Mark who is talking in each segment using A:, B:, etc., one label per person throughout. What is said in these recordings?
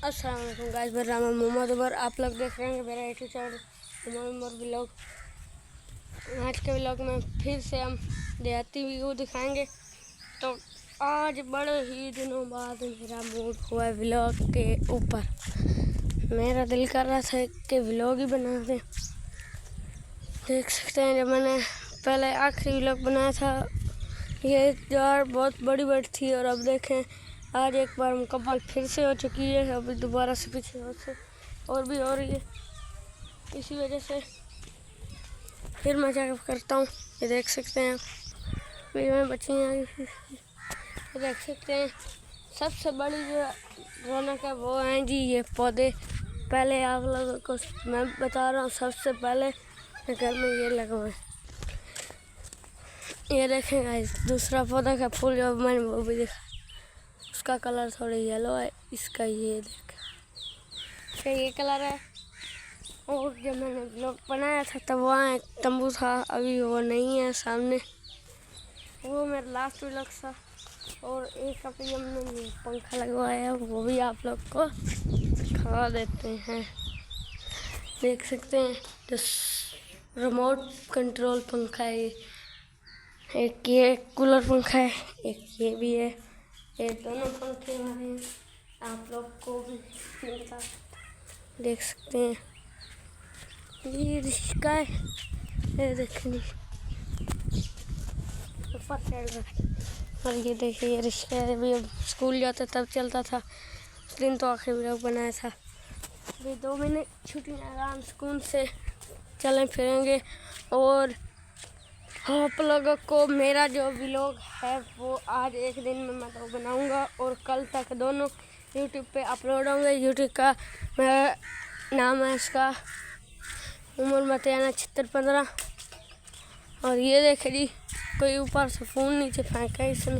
A: अस्सलाम वालेकुम गाइस, मेरा नाम है मोहम्मद उमर। आप लोग देख रहे हैं मेरा यूट्यूब चैनल उमर व्लॉग। आज के व्लॉग में फिर से हम देहाती व्यू दिखाएंगे। तो आज बड़े ही दिनों बाद मेरा मूड हुआ है व्लॉग के ऊपर। मेरा दिल कर रहा था कि व्लॉग ही बना दें। देख सकते हैं, जब मैंने पहले आखिरी व्लॉग बनाया था ये जार बहुत बड़ी बड़ी थी, और अब देखें आज एक बार मुकम्मल फिर से हो चुकी है। अभी दोबारा से पीछे और भी हो रही है। इसी वजह से फिर मैं क्या करता हूँ, ये देख सकते हैं वीडियो में बच्चियाँ देख सकते हैं। सबसे बड़ी जो रौनक है वो हैं जी ये पौधे। पहले आप लोगों को मैं बता रहा हूँ, सबसे पहले घर में ये लगवाएं। ये देखें गाइस, दूसरा पौधा का फूल जो मैंने वो भी देखा, उसका कलर थोड़ा येलो है। इसका ये देख, इसका ये कलर है। और जब मैंने ब्लॉग बनाया था तब वहाँ एक तंबू था, अभी वो नहीं है सामने। वो मेरा लास्ट व्लॉग था। और एक अभी हमने पंखा लगवाया है, वो भी आप लोग को दिखा देते हैं। देख सकते हैं, तो रिमोट कंट्रोल पंखा है। एक ये कूलर पंखा है, एक ये भी है। ये दोनों पंखे हमारे हैं, आप लोग को भी मिलता देख सकते हैं। ये रिश्का है, ये देखिए ऊपर चढ़ रहा है। और ये देखिए ये रिश्का है, अभी अब स्कूल जाते तब चलता था। उस दिन तो आखिरी व्लॉग बनाया था। अभी 2 महीने छुट्टी आराम सुकून से चलें फिरेंगे। और आप लोगों को मेरा जो व्लॉग है वो आज एक दिन में मैं तो बनाऊंगा, और कल तक दोनों यूट्यूब पे अपलोड होंगे। यूट्यूब का मेरा नाम है, इसका उमर मतियाना 7615। और ये देखे जी, कोई ऊपर से फ़ोन नीचे फेंका इसने।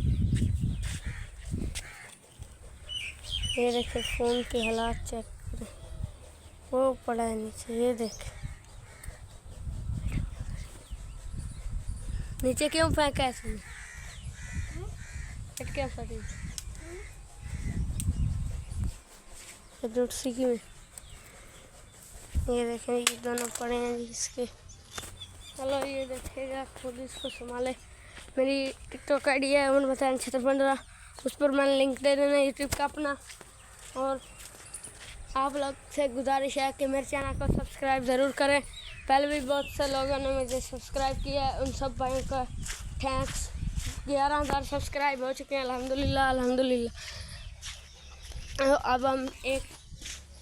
A: ये देखे फ़ोन के हालात चेक करें, वो पड़ा है नीचे। ये देखे नीचे क्यों फेंका है इसने, क्या फटी दूसरी की में। ये देखें, ये दोनों पड़े हैं जी इसके। चलो ये देखेगा, खुद इसको संभाले। मेरी टिकटॉक आईडी है उमर मतियाना 7615, उस पर मैंने लिंक दे देना यूट्यूब का अपना। और आप लोग से गुजारिश है कि मेरे चैनल को सब्सक्राइब ज़रूर करें। पहले भी बहुत से लोगों ने मुझे सब्सक्राइब किया है, उन सब भाइयों का थैंक्स। 11,000 सब्सक्राइब हो चुके हैं, अल्हम्दुलिल्लाह अल्हम्दुलिल्लाह। अब हम एक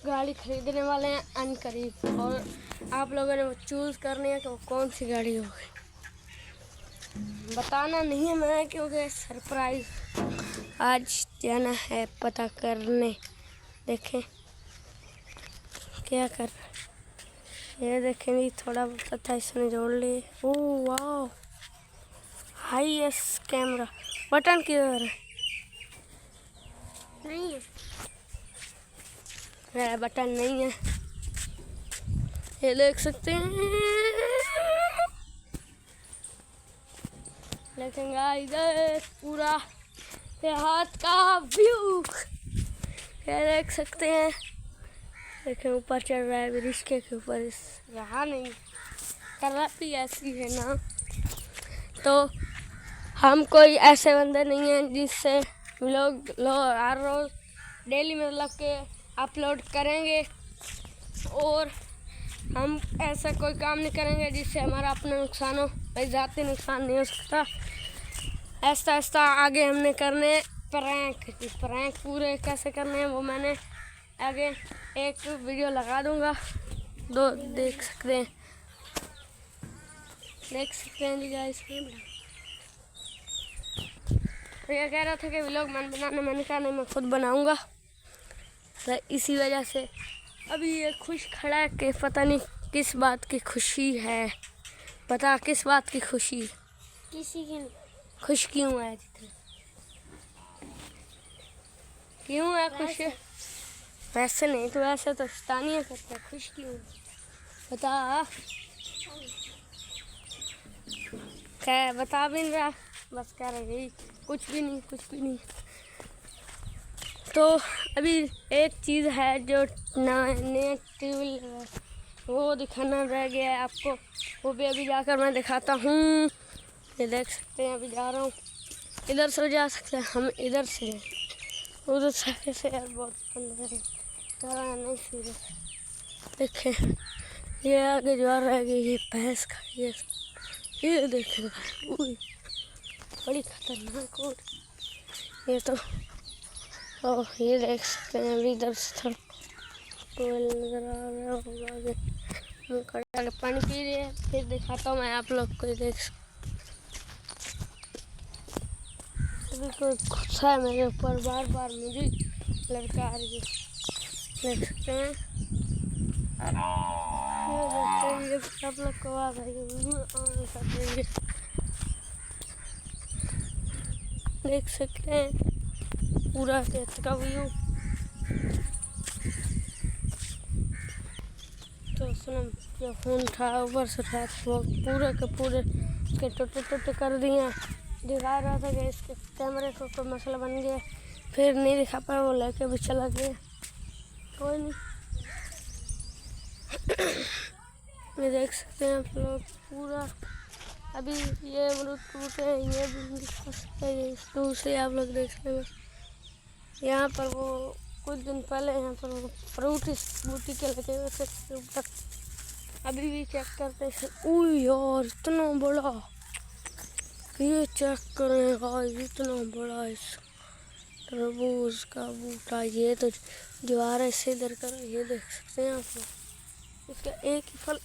A: गाड़ी खरीदने वाले हैं अनकरीब, और आप लोगों ने वो चूज़ करनी है कि वो कौन सी गाड़ी होगी। बताना नहीं है मैं, क्योंकि सरप्राइज आज जाना है पता करने। देखें क्या कर रहा है, ये देखें जी, थोड़ा पता इसने जोड़ लिए। ओह वाह, हाईएस कैमरा। बटन किधर है? नहीं है, बटन नहीं है। ये देख सकते हैं, लेकिन गाइस पूरा देहात का व्यू ये देख सकते हैं। देखें ऊपर चढ़ रहा है रिश्के के ऊपर, इस रहा नहीं कर रहा भी ऐसी है ना। तो हम कोई ऐसे बंदे नहीं हैं जिससे लोग हर रोज़ डेली मतलब के अपलोड करेंगे, और हम ऐसा कोई काम नहीं करेंगे जिससे हमारा अपना नुकसान हो। भाई ज़ाती नुकसान नहीं हो सकता। ऐसा ऐसा आगे हमने करने प्रैंक पूरे कैसे करने हैं वो मैंने आगे एक वीडियो लगा दूंगा। दो देख सकते हैं जी गाइस। तो ये कह रहा था कि व्लॉग मैंने कहा नहीं, मैं खुद बनाऊंगा। तो इसी वजह से अभी ये खुश खड़ा है कि पता नहीं किस बात की खुशी है। बता किस बात की खुशी? किसी की खुश क्यों है? क्यों है खुश? वैसे नहीं तो वैसे तो शैतानियाँ करता है, खुश क्यों बता? क्या बता भी नहीं रहा, बस कह रही कुछ भी नहीं। तो तो अभी एक चीज़ है जो नया टीवी लगा, वो दिखाना रह गया है आपको, वो भी अभी जाकर मैं दिखाता हूँ। ये देख सकते हैं, अभी जा रहा हूँ। इधर से जा सकते हैं, हम इधर से उधर से यार बहुत नहीं सीधे देखें। ये आगे जो रह गई, ये भैंस का ये देखें भाई, बड़ी खतरनाक। और ये तो ये देख सकते हैं, अभी इधर से थोड़ा टोल नजर आ रहा होगा। आगे हम खड़े आगे पानी पी रहे हैं, फिर दिखाता हूँ मैं आप लोग को। देख अभी कोई गुस्सा है मेरे ऊपर, बार बार मुझे लड़का आ रही है। देख सकते हैं, ये आप लोग को आ रही है। देख सकते हैं पूरा खेत का व्यू। तो उसने जो फोन था ऊपर से उठाया, वो पूरे के पूरे उसके टोटे कर दिए। दिखा रहा था कि इसके कैमरे को कोई मसला बन गया, फिर नहीं दिखा पाया, वो लेके भी चला गया। कोई नहीं, ये देख सकते हैं आप लोग पूरा। अभी ये ब्लूटूथ है, ये भी दिखा सकते हैं दूर से आप लोग देख सकते हैं। यहाँ पर वो कुछ दिन पहले यहाँ पर वो फ्रूट बूटी के लगे हुए थे ऊपर, अभी भी चेक करते हैं। ओह यार इतना बड़ा, ये चेक करें गाइस, इतना बड़ा इस तरबूज का बूटा। ये तो जो आ रहा है इसे इधर कर, ये देख सकते हैं आप लोग, इसका एक ही फल